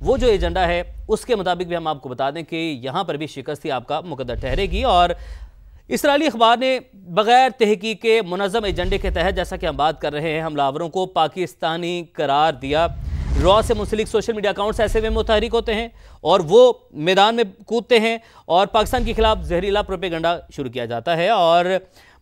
وہ جو ایجنڈا ہے اس کے مطابق بھی ہم آپ کو بتا دیں کہ یہاں پر بھی شکستی آپ کا مقدر ٹھہرے گی۔ اور اسرائیلی اخبار نے بغیر تحقیق کے منظم ایجنڈے کے تحت، جیسا کہ ہم بات کر رہے ہیں، حملہ آوروں کو پاکستانی قرار دیا۔ را سے منسلک سوشل میڈیا اکاؤنٹس ایسے میں متحرک ہوتے ہیں اور وہ میدان میں کودتے ہیں اور پاکستان کے خلاف زہریلا پروپیگنڈا شروع کیا جاتا ہے۔ اور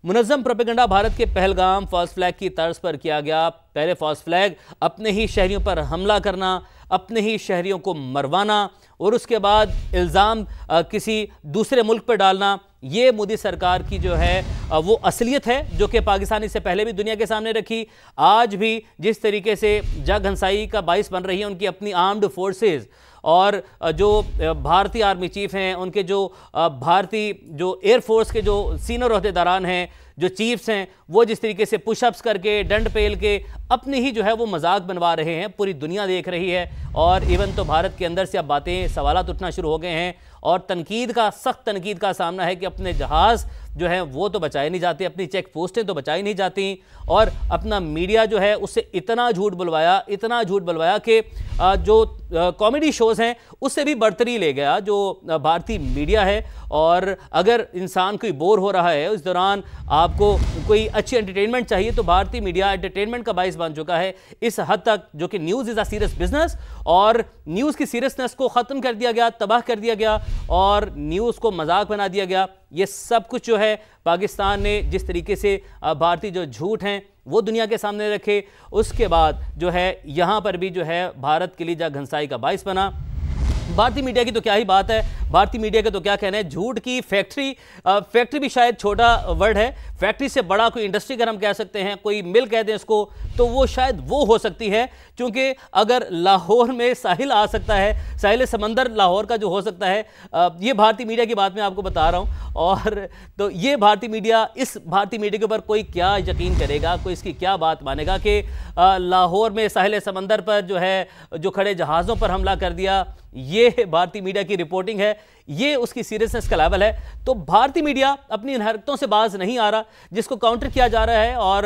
منظم پروپیگنڈا بھارت کے پہلگام فالس فلیگ کی طرز پر کیا گیا۔ پہلے فالس فلیگ اپنے ہی شہریوں پر حملہ کرنا، اپنے ہی شہریوں کو مروانا اور اس کے بعد الزام کسی دوسرے ملک پر ڈالنا، یہ مودی سرکار کی جو ہے وہ اصلیت ہے جو کہ پاکستانی سے پہلے بھی دنیا کے سامنے رکھی۔ آج بھی جس طریقے سے جگ ہنسائی کا باعث بن رہی ہے ان کی اپنی آرمڈ فورسز اور جو بھارتی آرمی چیف ہیں، ان کے جو بھارتی جو ایئر فورس کے جو سینئر عہدیداران ہیں، جو چیفز ہیں، وہ جس طریقے سے پش اپس کر کے ڈنڈ پیل کے اپنی ہی جو ہے وہ مذاق بنوا رہے ہیں، پوری دنیا دیکھ رہی ہے۔ اور ایون تو بھارت کے اندر سے اب باتیں، سوالات اٹھنا شروع ہو گئے ہیں اور تنقید کا، سخت تنقید کا سامنا ہے کہ اپنے جہاز جو ہیں وہ تو بچائے نہیں جاتے، اپنی چیک پوسٹیں تو بچائی نہیں جاتی، اور اپنا میڈیا جو ہے اس سے اتنا جھوٹ بلوایا کہ جو کامیڈی شوز ہیں اس سے بھی برتری لے گیا جو بھارتی میڈیا ہے۔ اور اگر انسان کوئی بور ہو رہا ہے اس دوران، آپ کو کوئی اچھی انٹرٹینمنٹ چاہیے، تو بھارتی میڈیا انٹرٹینمنٹ کا باعث بن چکا ہے اس حد تک، جو کہ news is a serious business, اور نیوز کی سیریسنس کو ختم کر دیا گیا، تباہ کر دیا گیا اور نیوز کو مذاق بنا دیا گیا۔ یہ سب کچھ جو ہے پاکستان نے جس طریقے سے بھارتی جو جھوٹ ہیں وہ دنیا کے سامنے رکھے، اس کے بعد جو ہے یہاں پر بھی جو ہے بھارت کے لیے جگ ہنسائی کا باعث بنا۔ بھارتی میڈیا کی تو کیا ہی بات ہے، بھارتی میڈیا کے تو کیا کہنا ہے، جھوٹ کی فیکٹری بھی شاید چھوٹا ورڈ ہے، فیکٹری سے بڑا کوئی انڈسٹری اگر ہم کہہ سکتے ہیں، کوئی مل کہہ دیں اس کو، تو وہ شاید وہ ہو سکتی ہے، کیونکہ اگر لاہور میں ساحل آ سکتا ہے، ساحل سمندر لاہور کا جو ہو سکتا ہے، یہ بھارتی میڈیا کی بات میں آپ کو بتا رہا ہوں۔ اور تو یہ بھارتی میڈیا، اس بھارتی میڈیا کے اوپر کوئی کیا یقین کرے گا، کوئی اس کی کیا بات مانے گا کہ لاہور میں ساحل سمندر پر جو ہے جو کھڑے جہازوں پر حملہ کر دیا، یہ بھارتی میڈیا کی رپورٹنگ ہے، یہ اس کی سیریسنس کا لیول ہے۔ تو بھارتی میڈیا اپنی ان حرکتوں سے باز نہیں آ رہا، جس کو کاؤنٹر کیا جا رہا ہے اور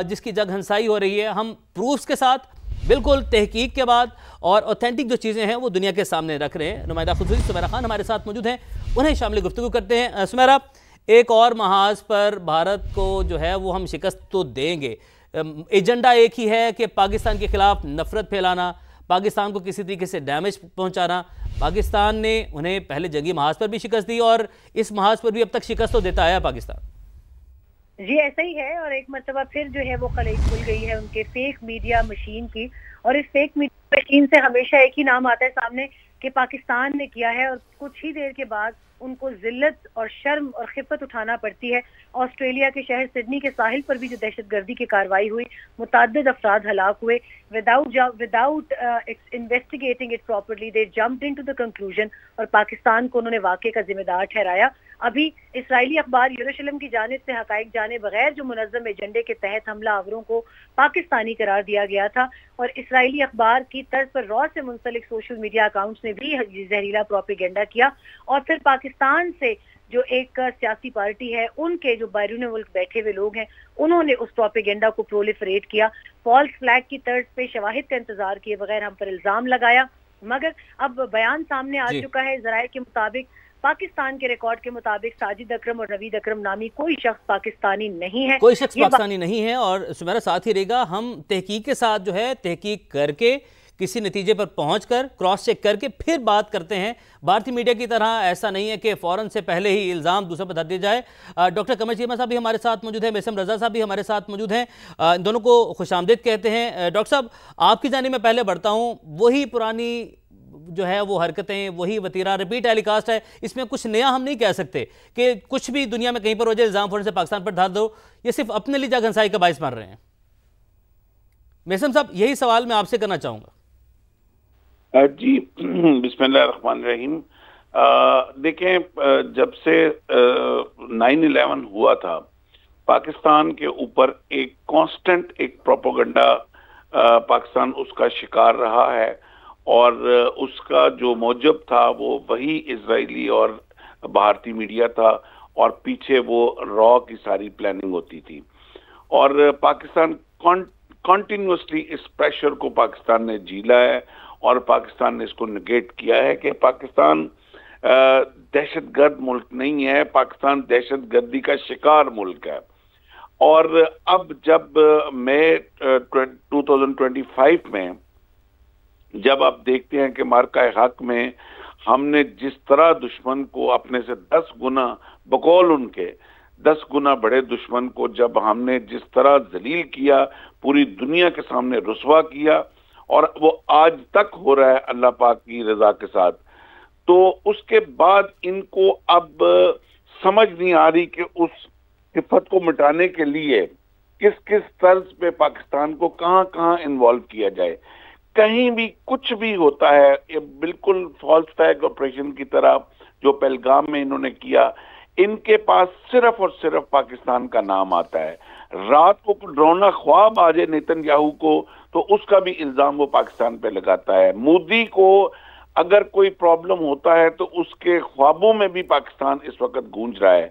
جس کی جگ ہنسائی ہو رہی ہے، ہم پروفز کے ساتھ، بالکل تحقیق کے بعد اور اوتھینٹک جو چیزیں ہیں وہ دنیا کے سامنے رکھ رہے ہیں۔ نمائندہ خصوصی سمیرہ خان ہمارے ساتھ موجود ہیں، انہیں شامل گفتگو کرتے ہیں۔ سمیرہ، ایک اور محاذ پر بھارت کو جو ہے وہ ہم شکست تو دیں گے، ایجنڈا ایک ہی ہے کہ پاکستان کے خلاف نفرت پھیلانا، پاکستان کو کسی طریقے سے ڈیمیج پہنچانا۔ پاکستان نے انہیں پہلے جنگی محاذ پر بھی شکست دی اور اس محاذ پر بھی اب تک شکست تو دیتا آیا پاکستان۔ جی ایسا ہی ہے، اور ایک مرتبہ پھر جو ہے وہ کلیج کھل گئی ہے ان کے فیک میڈیا مشین کی، اور اس فیک میڈیا مشین سے ہمیشہ ایک ہی نام آتا ہے سامنے کہ پاکستان نے کیا ہے، اور کچھ ہی دیر کے بعد ان کو ذلت اور شرم اور خفت اٹھانا پڑتی ہے۔ آسٹریلیا کے شہر سڈنی کے ساحل پر بھی جو دہشت گردی کی کارروائی ہوئی، متعدد افراد ہلاک ہوئے، without investigating it properly they jumped into the conclusion اور پاکستان کو انہوں نے واقعے کا ذمہ دار ٹھہرایا۔ ابھی اسرائیلی اخبار یروشلم کی جانب سے حقائق جانے بغیر جو منظم ایجنڈے کے تحت حملہ آوروں کو پاکستانی قرار دیا گیا تھا، اور اسرائیلی اخبار کی طرز پر را سے منسلک سوشل میڈیا اکاؤنٹس نے بھی زہریلا پروپیگنڈا کیا، اور پھر پاکستان سے جو ایک سیاسی پارٹی ہے، ان کے جو بیرون ملک بیٹھے ہوئے لوگ ہیں، انہوں نے اس پروپیگنڈا کو پرولیفریٹ کیا، فالس فلیگ کی طرز پہ شواہد کا انتظار کیے بغیر ہم پر الزام لگایا۔ مگر اب بیان سامنے آ چکا ہے، ذرائع کے مطابق، پاکستان کے ریکارڈ کے مطابق ساجد اکرم اور نوید اکرم نامی کوئی شخص پاکستانی نہیں ہے، کوئی شخص پاکستانی نہیں ہے۔ اور سمیرہ ساتھ ہی رہے گا، ہم تحقیق کے ساتھ جو ہے تحقیق کر کے کسی نتیجے پر پہنچ کر کراس چیک کر کے پھر بات کرتے ہیں۔ بھارتی میڈیا کی طرح ایسا نہیں ہے کہ فوراً سے پہلے ہی الزام دوسرے پر دھر دیا جائے۔ ڈاکٹر قمر چیمہ صاحب بھی ہمارے ساتھ موجود ہیں، میسم رضا صاحب بھی ہمارے ساتھ موجود ہیں، ان دونوں کو خوش آمدید کہتے ہیں۔ ڈاکٹر صاحب، آپ کی جانب میں پہلے بڑھتا ہوں، وہی پرانی جو ہے وہ حرکتیں، وہی وتیرہ ریپیٹ ٹیلی کاسٹ ہے، اس میں کچھ نیا ہم نہیں کہہ سکتے کہ کچھ بھی دنیا میں کہیں پر ہو جائے الزام فوراً سے پاکستان پر دھر دو، یہ صرف اپنے لیے جگ ہنسائی کا باعث بن رہے ہیں۔ میسم صاحب، یہی سوال میں آپ سے کرنا چاہوں گا۔ جی بسم اللہ الرحمن الرحیم۔ دیکھیں، جب سے 9/11 ہوا تھا، پاکستان کے اوپر ایک کانسٹنٹ ایک پروپیگنڈا پاکستان اس کا شکار رہا ہے، اور اس کا جو موجب تھا وہ وہی اسرائیلی اور بھارتی میڈیا تھا، اور پیچھے وہ را کی ساری پلاننگ ہوتی تھی، اور پاکستان کنٹینیوسلی اس پریشر کو پاکستان نے جھیلا ہے، اور پاکستان نے اس کو نگیٹ کیا ہے کہ پاکستان دہشت گرد ملک نہیں ہے، پاکستان دہشت گردی کا شکار ملک ہے۔ اور اب جب مئی 2025 میں جب آپ دیکھتے ہیں کہ مارکہ حق میں ہم نے جس طرح دشمن کو اپنے سے 10 گنا بقول ان کے 10 گنا بڑے دشمن کو جب ہم نے جس طرح ذلیل کیا، پوری دنیا کے سامنے رسوا کیا، اور وہ آج تک ہو رہا ہے اللہ پاک کی رضا کے ساتھ، تو اس کے بعد ان کو اب سمجھ نہیں آ رہی کہ اس صفت کو مٹانے کے لیے کس کس طرز پہ پاکستان کو کہاں کہاں انوالو کیا جائے۔ کہیں بھی کچھ بھی ہوتا ہے، یہ بالکل فالس فلیگ آپریشن کی طرح جو پہلگام میں انہوں نے کیا، ان کے پاس صرف اور صرف پاکستان کا نام آتا ہے۔ رات کو ڈرونا خواب آ جائے نیتن یاہو کو تو اس کا بھی الزام وہ پاکستان پہ لگاتا ہے۔ مودی کو اگر کوئی پرابلم ہوتا ہے تو اس کے خوابوں میں بھی پاکستان اس وقت گونج رہا ہے۔